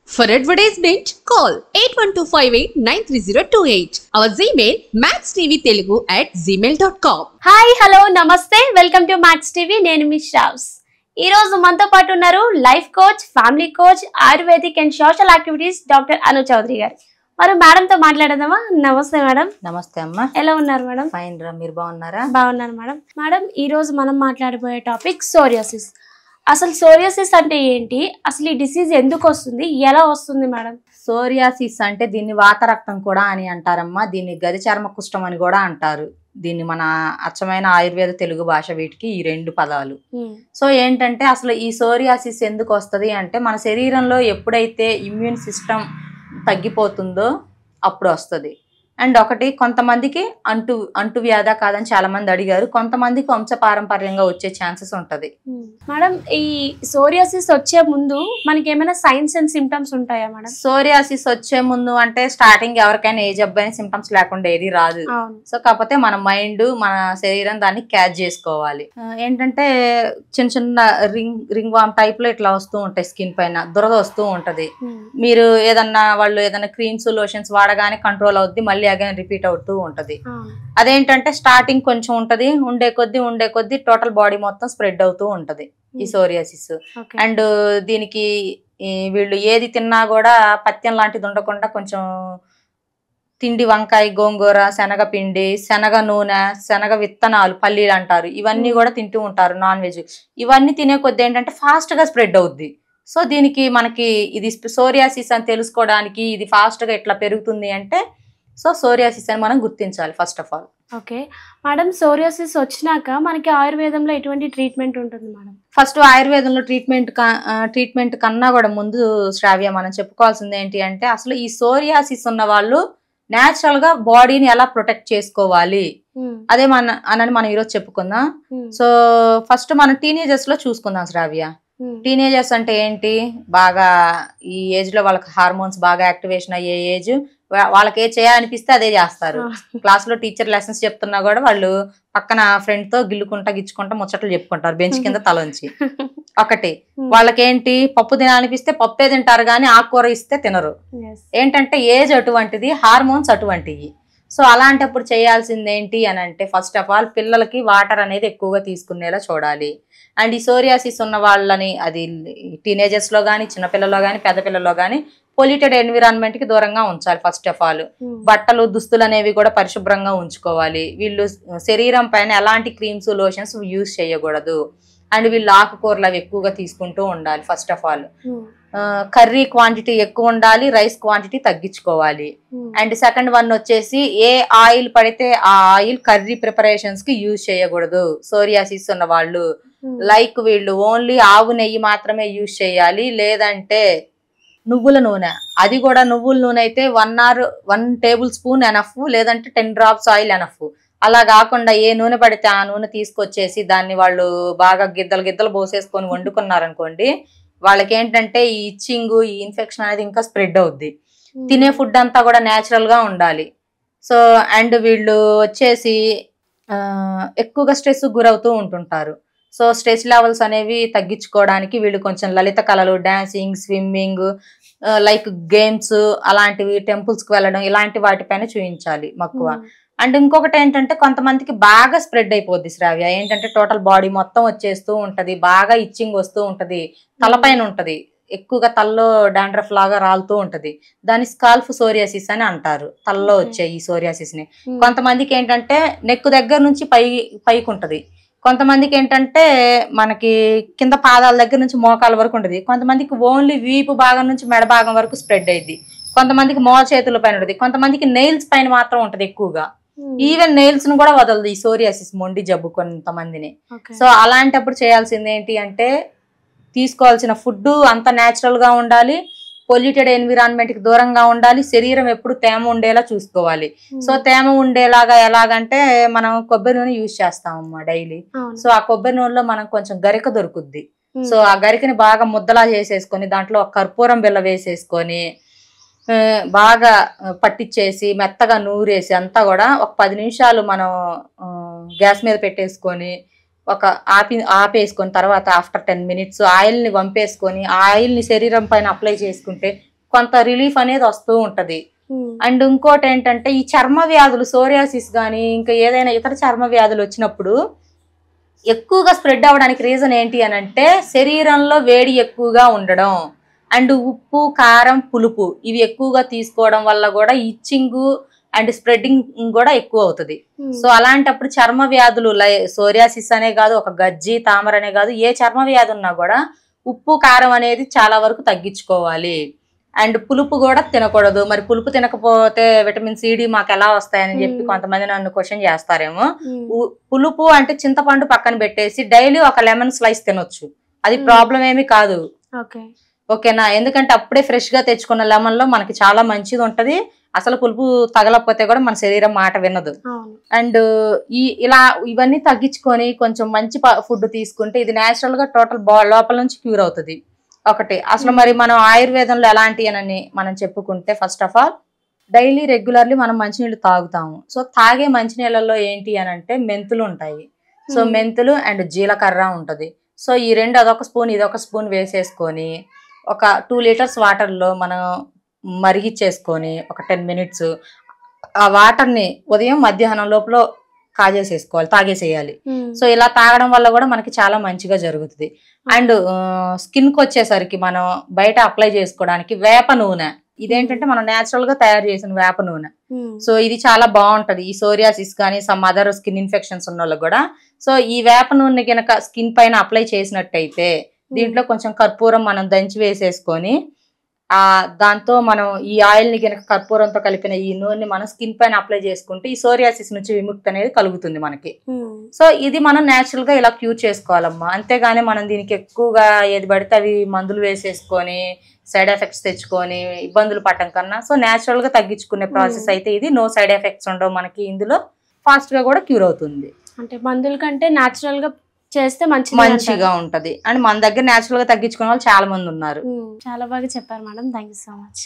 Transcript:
For advertisement, call 8125893028. Our Gmail maxtvtelugu@gmail.com. Hi hello నమస్తే welcome to Max TV. నేను మీ షావ్స్. ఈ రోజు మనతో పాటు ఉన్నారు life coach, family coach, Ayurvedic and social activities doctor Anu Chowdary గారు. మరి మేడంతో మాట్లాడదామా? నమస్తే మేడం. నమస్తే అమ్మ. ఎలా ఉన్నారు మేడం? ఫైన్ రా, మీరు బాగున్నారా? బాగున్నాను మేడం. మేడం, ఈ రోజు మనం మాట్లాడబోయే టాపిక్ సోరియాసిస్. అసలు సోరియాసిస్ అంటే ఏంటి, అసలు ఈ డిసీజ్ ఎందుకు వస్తుంది, ఎలా వస్తుంది మేడం? సోరియాసిస్ అంటే దీన్ని వాత రక్తం కూడా అని అంటారమ్మా. దీన్ని గది చర్మ కుష్టం అని కూడా అంటారు. దీన్ని మన అచ్చమైన ఆయుర్వేద తెలుగు భాష వీటికి ఈ రెండు పదాలు. సో ఏంటంటే అసలు ఈ సోరియాసిస్ ఎందుకు వస్తుంది అంటే మన శరీరంలో ఎప్పుడైతే ఇమ్యూన్ సిస్టమ్ తగ్గిపోతుందో అప్పుడు వస్తుంది. అండ్ ఒకటి కొంతమందికి అంటు వ్యాధ కాదని చాలా మంది అడిగారు. కొంతమందికి వంశపారంపర్యంగా వచ్చే ఛాన్సెస్ ఉంటది. మేడం, ఈ సోరియాసిస్ వచ్చే ముందు మనకి ఏమైనా సైన్స్ అండ్ సిమ్టమ్స్ ఉంటాయా మేడం? సోరియాసిస్ వచ్చే ముందు అంటే స్టార్టింగ్ ఎవరికైనా ఏజ్ అబ్బాయి సిమ్టమ్స్ లేకుండా ఏది రాదు. సో కాకపోతే మన మైండ్, మన శరీరం దాన్ని క్యాచ్ చేసుకోవాలి. ఏంటంటే చిన్న చిన్న రింగ్ వామ్ టైప్ లో ఇట్లా వస్తూ ఉంటాయి, స్కిన్ పైన దురద వస్తూ ఉంటది. మీరు వాళ్ళు ఏదైనా క్రీమ్స్, లోషన్స్ వాడగానే కంట్రోల్ అవుద్ది, మళ్ళీ అగైన్ రిపీట్ అవుతూ ఉంటది. అదేంటంటే స్టార్టింగ్ కొంచెం ఉంటది, ఉండే కొద్దీ టోటల్ బాడీ మొత్తం స్ప్రెడ్ అవుతూ ఉంటది ఈ సోరియాసిస్. అండ్ దీనికి వీళ్ళు ఏది తిన్నా కూడా పత్యం లాంటిది ఉండకుండా కొంచెం తిండి, వంకాయ, గోంగూర, శనగపిండి, శనగ నూనె, శనగ విత్తనాలు, పల్లీలు అంటారు, ఇవన్నీ కూడా తింటూ ఉంటారు. నాన్ వెజ్ ఇవన్నీ తినే కొద్ది ఏంటంటే ఫాస్ట్ గా స్ప్రెడ్ అవుద్ది. సో దీనికి మనకి ఇది సోరియాసిస్ అని తెలుసుకోవడానికి ఇది ఫాస్ట్ గా ఎట్లా పెరుగుతుంది అంటే సోరియాసిస్ అని మనం గుర్తించాలి first of all. Okay madam, psoriasis వచ్చినాక మనకి ఆయుర్వేదంలో ఎటువంటి ట్రీట్మెంట్ ఉంటుంది మేడం? ఫస్ట్ ఆయుర్వేదంలో ట్రీట్మెంట్ కన్నా కూడా ముందు శ్రావ్య మనం చెప్పుకోవాల్సింది ఏంటి అంటే అసలు ఈ సోరియాసిస్ ఉన్న వాళ్ళు నేచురల్ గా బాడీని ఎలా ప్రొటెక్ట్ చేసుకోవాలి అదే మనం ఈరోజు చెప్పుకుందాం. సో ఫస్ట్ మనం టీనేజర్స్ లో చూసుకుందాం శ్రావ్య. టీనేజర్స్ అంటే ఏంటి, బాగా ఈ ఏజ్ లో వాళ్ళకి హార్మోన్స్ బాగా యాక్టివేషన్ అయ్యే ఏజ్. వాళ్ళకి ఏ చేయాలనిపిస్తే అదే చేస్తారు. క్లాస్ లో టీచర్ లెసన్స్ చెప్తున్నా కూడా వాళ్ళు పక్కన ఫ్రెండ్ తో గిచ్చుకుంటా ముచ్చట్లు చెప్పుకుంటారు బెంచ్ కింద తలంచి. ఒకటి వాళ్ళకేంటి, పప్పు తినాలనిపిస్తే పప్పే తింటారు కానీ ఆకుకూర ఇస్తే తినరు. ఏంటంటే ఏజ్ అటువంటిది, హార్మోన్స్ అటువంటివి. సో అలాంటప్పుడు చేయాల్సింది ఏంటి అని అంటే ఫస్ట్ ఆఫ్ ఆల్ పిల్లలకి వాటర్ అనేది ఎక్కువగా తీసుకునేలా చూడాలి. అండ్ ఈ సోరియాసిస్ ఉన్న వాళ్ళని అది టీనేజర్స్ లో కానీ, చిన్నపిల్లలో కానీ, పెద్ద పిల్లల్లో కానీ పొల్యూటెడ్ ఎన్విరాన్మెంట్ కి దూరంగా ఉంచాలి. ఫస్ట్ ఆఫ్ ఆల్ బట్టలు, దుస్తులు అనేవి కూడా పరిశుభ్రంగా ఉంచుకోవాలి. వీళ్ళు శరీరం పైన ఎలాంటి క్రీమ్స్, లోషన్స్ యూజ్ చేయకూడదు. అండ్ వీళ్ళు ఆకుకూరలు అవి ఎక్కువగా తీసుకుంటూ ఉండాలి. First of all curry quantity ఎక్కువ ఉండాలి, రైస్ క్వాంటిటీ తగ్గించుకోవాలి. అండ్ సెకండ్ వన్ వచ్చేసి ఏ ఆయిల్ పడితే ఆ ఆయిల్ కర్రీ ప్రిపరేషన్స్ కి యూజ్ చేయకూడదు. సోరియాసిస్ ఉన్న వాళ్ళు లైక్ వీళ్ళు ఓన్లీ ఆవు నెయ్యి మాత్రమే యూజ్ చేయాలి. లేదంటే నువ్వుల నూనె, అది కూడా నువ్వుల నూనె అయితే 1 టేబుల్ స్పూన్ ఎనఫ్, లేదంటే 10 డ్రాప్స్ ఆయిల్ ఎనఫ్. అలా కాకుండా ఏ నూనె పడితే ఆ నూనె తీసుకొచ్చేసి దాన్ని వాళ్ళు బాగా గిద్దలు పోసేసుకొని వండుకున్నారనుకోండి, వాళ్ళకి ఏంటంటే ఈ ఇచ్చింగ్, ఈ ఇన్ఫెక్షన్ అనేది ఇంకా స్ప్రెడ్ అవుద్ది. తినే ఫుడ్ అంతా కూడా న్యాచురల్ గా ఉండాలి. సో అండ్ వీళ్ళు వచ్చేసి ఎక్కువగా స్ట్రెస్ గురవుతూ ఉంటుంటారు. సో స్ట్రెస్ లెవెల్స్ అనేవి తగ్గించుకోవడానికి వీళ్ళు కొంచెం లలిత కళలు, డాన్సింగ్, స్విమ్మింగ్, లైక్ గేమ్స్ అలాంటివి, టెంపుల్స్ కి వెళ్ళడం, ఇలాంటి వాటిపైన చూపించాలి మక్కువ. అండ్ ఇంకొకటి ఏంటంటే కొంతమందికి బాగా స్ప్రెడ్ అయిపోద్ది శ్రావ్య. ఏంటంటే టోటల్ బాడీ మొత్తం వచ్చేస్తూ ఉంటది, బాగా ఇచ్చింగ్ వస్తూ ఉంటది, తలపైన ఉంటది, ఎక్కువగా తలలో డాండ్రఫ్ లాగా రాలుతూ ఉంటది. దాన్ని స్కాల్ఫ్ సోరియాసిస్ అని అంటారు, తలలో వచ్చే ఈ సోరియాసిస్ ని. కొంతమందికి ఏంటంటే నెక్ దగ్గర నుంచి పైకి ఉంటది, కొంతమందికి ఏంటంటే మనకి కింద పాదాల దగ్గర నుంచి మోకాల వరకు ఉంటది, కొంతమందికి ఓన్లీ వీపు భాగం నుంచి మెడ భాగం వరకు స్ప్రెడ్ అయ్యింది, కొంతమందికి మోల చేతుల పైన ఉంటది, కొంతమందికి నెయిల్స్ పైన మాత్రం ఉంటది ఎక్కువగా. ఈవెన్ నెయిల్స్ ను కూడా వదలదు ఈ సోరియాసిస్, మొండి జబ్బు కొంతమందిని. సో అలాంటప్పుడు చేయాల్సింది ఏంటి అంటే తీసుకోవాల్సిన ఫుడ్ అంత న్యాచురల్ గా ఉండాలి, పొల్యూటెడ్ ఎన్విరాన్మెంట్ కి దూరంగా ఉండాలి, శరీరం ఎప్పుడు తేమ ఉండేలా చూసుకోవాలి. సో తేమ ఉండేలాగా ఎలాగంటే మనం కొబ్బరి నూనె యూజ్ చేస్తామమ్మా డైలీ. సో ఆ కొబ్బరి నూనెలో మనం కొంచెం గరిక దొరుకుద్ది. సో ఆ గరికని బాగా ముద్దలా చేసేసుకొని దాంట్లో ఒక కర్పూరం బిళ్ళ వేసేసుకొని బాగా పట్టించేసి మెత్తగా నూరేసి అంతా కూడా ఒక 10 నిమిషాలు మనం గ్యాస్ మీద పెట్టేసుకొని ఒక ఆపేసుకొని తర్వాత ఆఫ్టర్ 10 minutes ఆయిల్ ని వంపేసుకొని ఆయిల్ ని శరీరం పైన అప్లై చేసుకుంటే కొంత రిలీఫ్ అనేది వస్తూ ఉంటది. అండ్ ఇంకోటి ఏంటంటే ఈ చర్మ వ్యాధులు సోరియాసిస్ కానీ ఇంకా ఏదైనా ఇతర చర్మ వ్యాధులు వచ్చినప్పుడు ఎక్కువగా స్ప్రెడ్ అవ్వడానికి రీజన్ ఏంటి అని అంటే శరీరంలో వేడి ఎక్కువగా ఉండడం అండ్ ఉప్పు కారం పులుపు ఇవి ఎక్కువగా తీసుకోవడం వల్ల కూడా ఇచ్చింగ్ అండ్ స్ప్రెడ్డింగ్ కూడా ఎక్కువ అవుతుంది. సో అలాంటప్పుడు చర్మ వ్యాధులు సోరియాసిస్ అనే కాదు, ఒక గజ్జి తామర అనే కాదు, ఏ చర్మ వ్యాధి ఉన్నా కూడా ఉప్పు కారం అనేది చాలా వరకు తగ్గించుకోవాలి. అండ్ పులుపు కూడా తినకూడదు. మరి పులుపు తినకపోతే విటమిన్ సిడి మాకు ఎలా వస్తాయని చెప్పి కొంతమంది నన్ను క్వశ్చన్ చేస్తారేమో. పులుపు అంటే చింతపండు పక్కన పెట్టేసి డైలీ ఒక లెమన్ స్లైస్ తినొచ్చు, అది ప్రాబ్లం ఏమీ కాదు. ఓకేనా? ఎందుకంటే అప్పుడే ఫ్రెష్ గా తెచ్చుకున్న లెమన్ లో మనకి చాలా మంచిది ఉంటది. అసలు పులుపు తగలకపోతే కూడా మన శరీరం మాట వినదు. అండ్ ఇలా ఇవన్నీ తగ్గించుకొని కొంచెం మంచి ఫుడ్ తీసుకుంటే ఇది నేచురల్ గా టోటల్ లోపల నుంచి క్యూర్ అవుతుంది. ఒకటి అసలు మరి మనం ఆయుర్వేదంలో ఎలాంటి అని మనం చెప్పుకుంటే first of all daily regularly మనం మంచినీళ్ళు తాగుతాము. సో తాగే మంచినీళ్ళలో ఏంటి అని అంటే మెంతులు ఉంటాయి. సో మెంతులు అండ్ జీలకర్ర ఉంటది. సో ఈ రెండు అదొక స్పూన్ ఇదొక స్పూన్ వేసేసుకొని ఒక 2 లీటర్స్ వాటర్లో మనం మరిగిచ్చేసుకొని ఒక 10 మినిట్స్ ఆ వాటర్ని ఉదయం మధ్యాహ్నం లోపల కాజేసేసుకోవాలి, తాగేసేయాలి. సో ఇలా తాగడం వల్ల కూడా మనకి చాలా మంచిగా జరుగుతుంది. అండ్ స్కిన్ కి వచ్చేసరికి మనం బయట అప్లై చేసుకోవడానికి వేప నూనె, ఇదేంటంటే మనం నేచురల్ గా తయారు చేసిన వేప నూనె. సో ఇది చాలా బాగుంటది ఈ సోరియాసిస్ కానీ సమ్ అదర్ స్కిన్ ఇన్ఫెక్షన్స్ ఉన్న వాళ్ళకి కూడా. సో ఈ వేప నూనె కనుక స్కిన్ పైన అప్లై చేసినట్టయితే దీంట్లో కొంచెం కర్పూరం మనం దంచి వేసేసుకొని దాంతో మనం ఈ ఆయిల్ ని కనుక కర్పూరంతో కలిపిన ఈ నూనె మనం స్కిన్ పైన అప్లై చేసుకుంటే ఈ సోరియాసిస్ నుంచి విముక్తి అనేది కలుగుతుంది మనకి. సో ఇది మనం నేచురల్ గా ఇలా క్యూర్ చేసుకోవాలమ్మా. అంతేగాని మనం దీనికి ఎక్కువగా ఏది పడితే అవి మందులు వేసేసుకొని సైడ్ ఎఫెక్ట్స్ తెచ్చుకొని ఇబ్బందులు పడటం కన్నా సో నేచురల్ గా తగ్గించుకునే ప్రాసెస్ అయితే ఇది. నో సైడ్ ఎఫెక్ట్స్ ఉండవు మనకి, ఇందులో ఫాస్ట్ గా కూడా క్యూర్ అవుతుంది. అంటే మందుల కంటే నేచురల్ గా చేస్తే మంచిగా ఉంటది. అండ్ మన దగ్గర నేచురల్ గా తగ్గించుకునే వాళ్ళు చాలా మంది ఉన్నారు. చాలా బాగా చెప్పారు madam, thank you so much.